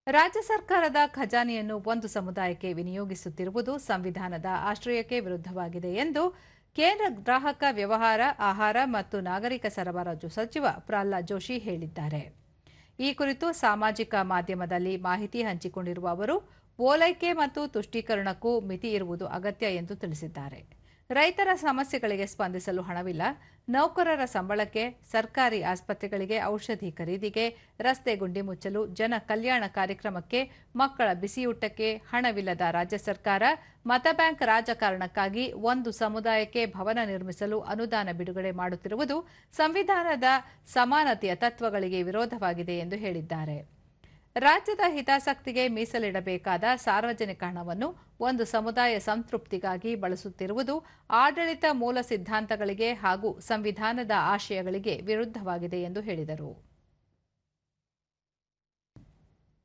ರಾಜ್ಯ ಸರ್ಕಾರದ ಖಜಾನೆಯನ್ನು ಒಂದು ಸಮುದಾಯಕ್ಕೆ ವಿನಿಯೋಗಿಸುತ್ತಿರುವುದು ಸಂವಿಧಾನದ ಆಶಯಕ್ಕೆ ವಿರುದ್ಧವಾಗಿದೆ ಎಂದು ಕೇಂದ್ರ ಗ್ರಾಹಕ ವ್ಯವಹಾರ, ಆಹಾರ ಮತ್ತು ನಾಗರಿಕ ಸರಬರಾಜು ಸಚಿವ ಪ್ರಹ್ಲಾದ್ ಜೋಶಿ ಹೇಳಿದ್ದಾರೆ. ಈ ಕುರಿತು ಸಾಮಾಜಿಕ ಮಾಧ್ಯಮದಲ್ಲಿ ಮಾಹಿತಿ ಹಂಚಿಕೊಂಡಿರುವ ಅವರು, ಓಲೈಕೆ ಮತ್ತು ತುಷ್ಟೀಕರಣಕ್ಕೂ ಮಿತಿ ಇರುವುದು ಅಗತ್ಯ ಎಂದು ತಿಳಿಸಿದ್ದಾರೆ. ರೈತರ ಸಮಸ್ಯೆಗಳಿಗೆ ಸ್ಪಂದಿಸಲು ಹಣವಿಲ್ಲ, ನೌಕರರ ಸಂಬಳಕ್ಕೆ, ಸರ್ಕಾರಿ ಆಸ್ಪತ್ರೆಗಳಿಗೆ ಔಷಧಿ ಖರೀದಿಗೆ, ರಸ್ತೆ ಗುಂಡಿ ಮುಚ್ಚಲು, ಜನ ಕಲ್ಯಾಣ ಕಾರ್ಯಕ್ರಮಕ್ಕೆ, ಮಕ್ಕಳ ಬಿಸಿಯೂಟಕ್ಕೆ ಹಣವಿಲ್ಲದ ರಾಜ್ಯ ಸರ್ಕಾರ ಮತಬ್ಯಾಂಕ್ ರಾಜಕಾರಣಕ್ಕಾಗಿ ಒಂದು ಸಮುದಾಯಕ್ಕೆ ಭವನ ನಿರ್ಮಿಸಲು ಅನುದಾನ ಬಿಡುಗಡೆ ಮಾಡುತ್ತಿರುವುದು ಸಂವಿಧಾನದ ಸಮಾನತೆಯ ತತ್ವಗಳಿಗೆ ವಿರೋಧವಾಗಿದೆ ಎಂದು ಹೇಳಿದ್ದಾರೆ. ರಾಜ್ಯದ ಹಿತಾಸಕ್ತಿಗೆ ಮೀಸಲಿಡಬೇಕಾದ ಸಾರ್ವಜನಿಕ ಹಣವನ್ನು ಒಂದು ಸಮುದಾಯ ಸಂತೃಪ್ತಿಗಾಗಿ ಬಳಸುತ್ತಿರುವುದು ಆಡಳಿತ ಮೂಲ ಸಿದ್ಧಾಂತಗಳಿಗೆ ಹಾಗೂ ಸಂವಿಧಾನದ ಆಶಯಗಳಿಗೆ ವಿರುದ್ಧವಾಗಿದೆ ಎಂದು ಹೇಳಿದರು.